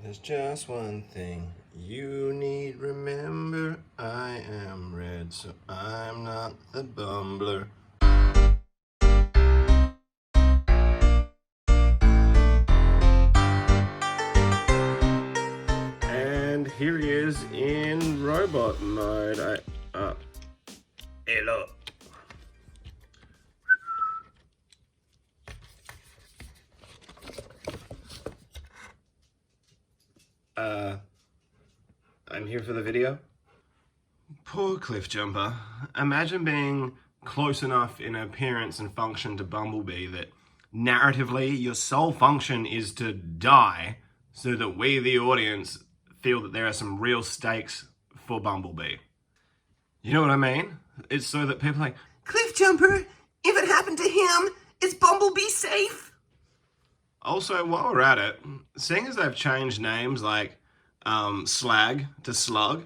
There's just one thing you need remember. I am red, so I'm not the bumbler. And here he is in robot mode. Hello. I'm here for the video. Poor Cliffjumper. Imagine being close enough in appearance and function to Bumblebee that narratively your sole function is to die so that we, the audience, feel that there are some real stakes for Bumblebee. You know what I mean? It's so that people are like, Cliffjumper, if it happened to him, is Bumblebee safe? Also, while we're at it, seeing as they've changed names like Slag to Slug,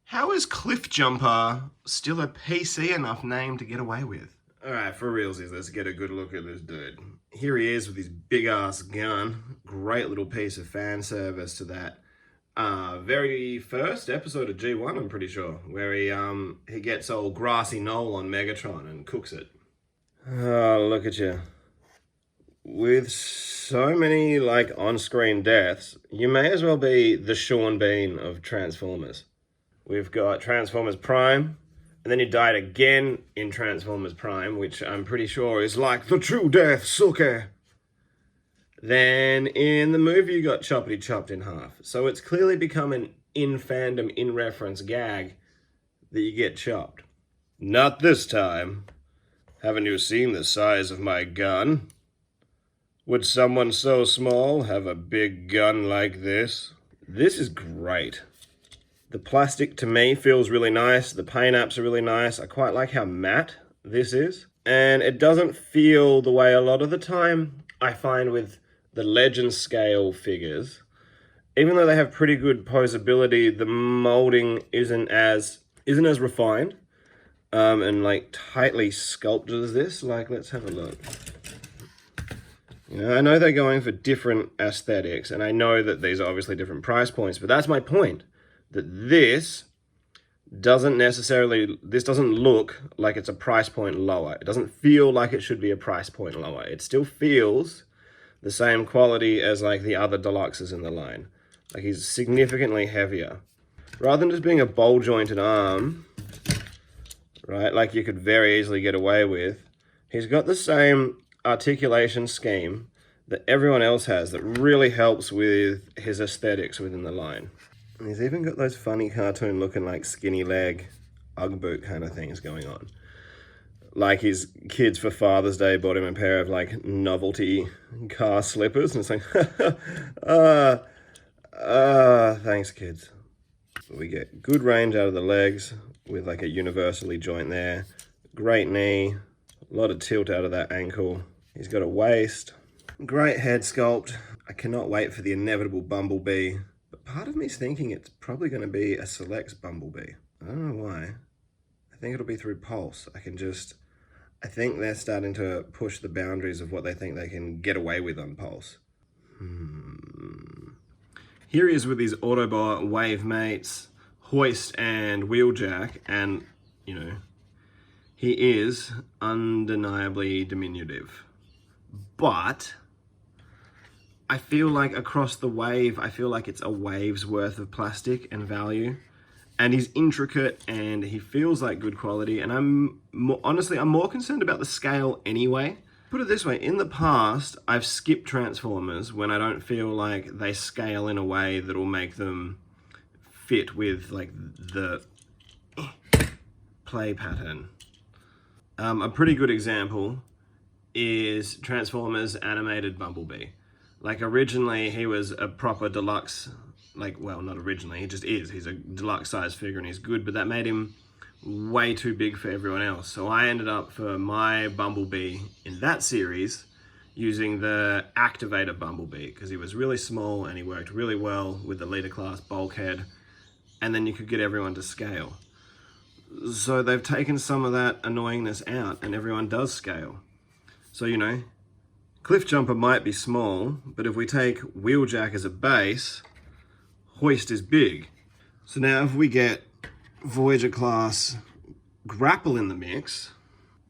how is Cliffjumper still a PC enough name to get away with? Alright, for realsies, let's get a good look at this dude. Here he is with his big ass gun. Great little piece of fan service to that very first episode of G1, I'm pretty sure, where he gets old Grassy Knoll on Megatron and cooks it. Oh, look at you. With so many, like, on-screen deaths, you may as well be the Sean Bean of Transformers. We've got Transformers Prime, and then he died again in Transformers Prime, which I'm pretty sure is like the true death, sucker. Then in the movie you got Choppity chopped in half. So it's clearly become an in-fandom, in-reference gag that you get chopped. Not this time. Haven't you seen the size of my gun? Would someone so small have a big gun like this? This is great. The plastic to me feels really nice. The paint apps are really nice. I quite like how matte this is. And it doesn't feel the way a lot of the time I find with the legend scale figures. Even though they have pretty good posability, the molding isn't as refined and like tightly sculpted as this. Like, let's have a look. You know, I know they're going for different aesthetics, and I know that these are obviously different price points, but that's my point. That this doesn't look like it's a price point lower. It doesn't feel like it should be a price point lower. It still feels the same quality as like the other deluxes in the line. Like, he's significantly heavier. Rather than just being a bowl jointed arm, right, like you could very easily get away with, he's got the same articulation scheme that everyone else has that really helps with his aesthetics within the line. And he's even got those funny cartoon looking like skinny leg Ugg boot kind of things going on. Like his kids for Father's Day bought him a pair of like novelty car slippers, and it's like, thanks kids. We get good range out of the legs with like a universally joint there. Great knee, a lot of tilt out of that ankle. He's got a waist, great head sculpt. I cannot wait for the inevitable Bumblebee. But part of me's thinking it's probably going to be a Selects Bumblebee. I don't know why. I think it'll be through Pulse. I think they're starting to push the boundaries of what they think they can get away with on Pulse. Here he is with his Autobot wave mates, hoist and wheeljack, and, you know, he is undeniably diminutive. But I feel like across the wave, I feel like it's a wave's worth of plastic and value. And he's intricate and he feels like good quality. And I'm more concerned about the scale anyway. Put it this way, in the past, I've skipped Transformers when I don't feel like they scale in a way that will make them fit with like the play pattern. A pretty good example is Transformers animated Bumblebee. Like, originally he was a proper deluxe, like, well, not originally, he just is. He's a deluxe size figure and he's good, but that made him way too big for everyone else. So I ended up, for my Bumblebee in that series, using the Activator Bumblebee, because he was really small and he worked really well with the leader class bulkhead, and then you could get everyone to scale. So they've taken some of that annoyingness out and everyone does scale. So, you know, Cliffjumper might be small, but if we take Wheeljack as a base, hoist is big. So now if we get Voyager class grapple in the mix,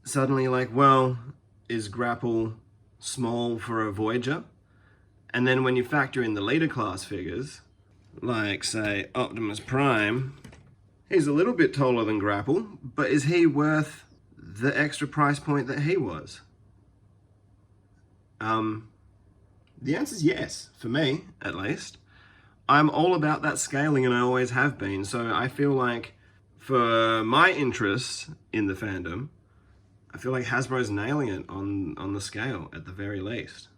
suddenly like, well, is grapple small for a Voyager? And then when you factor in the later class figures, like say Optimus Prime, he's a little bit taller than grapple, but is he worth the extra price point that he was? The answer's yes, for me, at least. I'm all about that scaling and I always have been, so I feel like for my interests in the fandom, I feel like Hasbro's nailing it on the scale at the very least,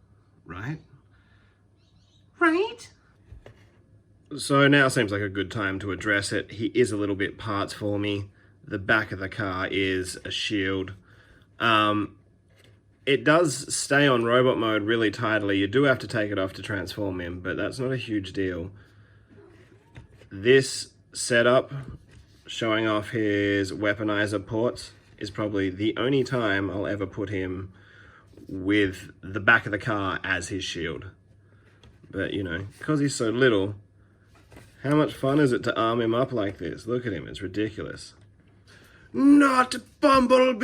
right? Right? So now seems like a good time to address it. He is a little bit parts for me. The back of the car is a shield. It does stay on robot mode really tightly. You do have to take it off to transform him, but that's not a huge deal. This setup, showing off his weaponizer ports, is probably the only time I'll ever put him with the back of the car as his shield. But, you know, because he's so little, how much fun is it to arm him up like this? Look at him, it's ridiculous. Not Bumblebee!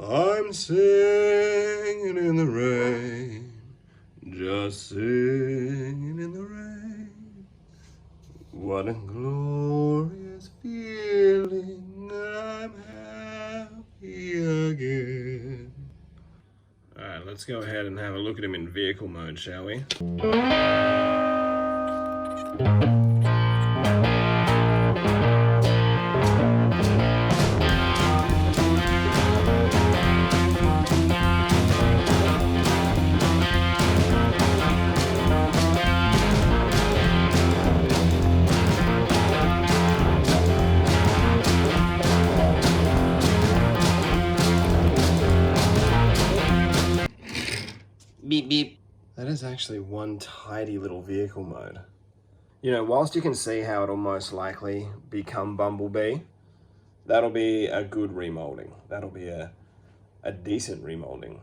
I'm singing in the rain, just singing in the rain. What a glorious feeling, I'm happy again. Alright, let's go ahead and have a look at him in vehicle mode, shall we? Beep beep. That is actually one tidy little vehicle mode. You know, whilst you can see how it'll most likely become Bumblebee, that'll be a good remolding. That'll be a decent remolding.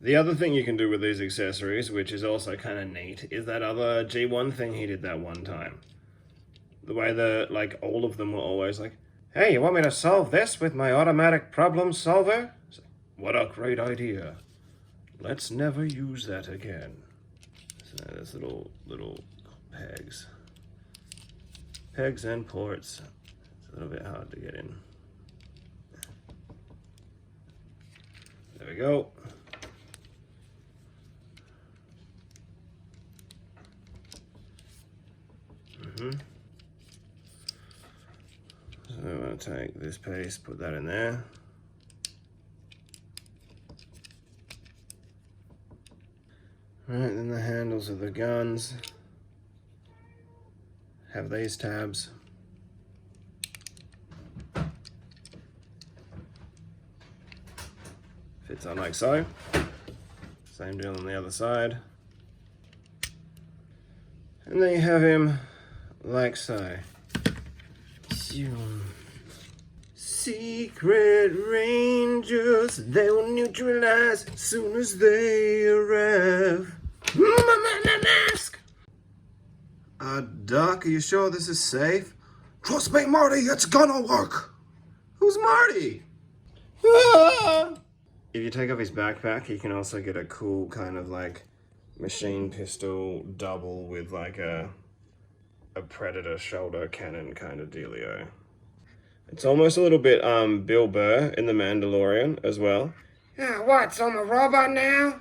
The other thing you can do with these accessories, which is also kind of neat, is that other G1 thing he did that one time. The way that, like, all of them were always like, hey, you want me to solve this with my automatic problem solver? It's like, what a great idea. Let's never use that again. So there's little pegs. Pegs and ports. It's a little bit hard to get in. There we go. So I'm going to take this piece, put that in there. Right, then the handles of the guns have these tabs. Fits on like so. Same deal on the other side. And then you have him like so. Secret Rangers, they will neutralize as soon as they arrive. Mask! Doc, are you sure this is safe? Trust me, Marty, it's gonna work. Who's Marty? Ah! If you take off his backpack, you can also get a cool kind of like machine pistol double with like a Predator shoulder cannon kind of dealio. It's almost a little bit Bill Burr in The Mandalorian as well. Yeah, what, so I'm a robot now?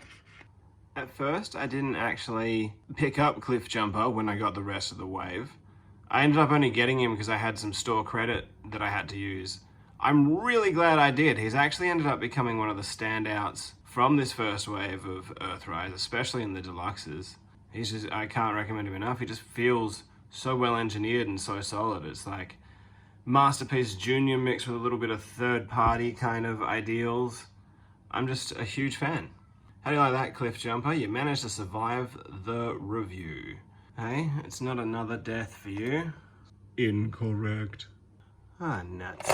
At first, I didn't actually pick up Cliffjumper when I got the rest of the wave. I ended up only getting him because I had some store credit that I had to use. I'm really glad I did. He's actually ended up becoming one of the standouts from this first wave of Earthrise, especially in the deluxes. He's just, I can't recommend him enough. He just feels so well engineered and so solid. It's like Masterpiece Junior mixed with a little bit of third-party kind of ideals. I'm just a huge fan. How do you like that, Cliffjumper? You managed to survive the review. Hey, it's not another death for you. Incorrect. Ah, nuts.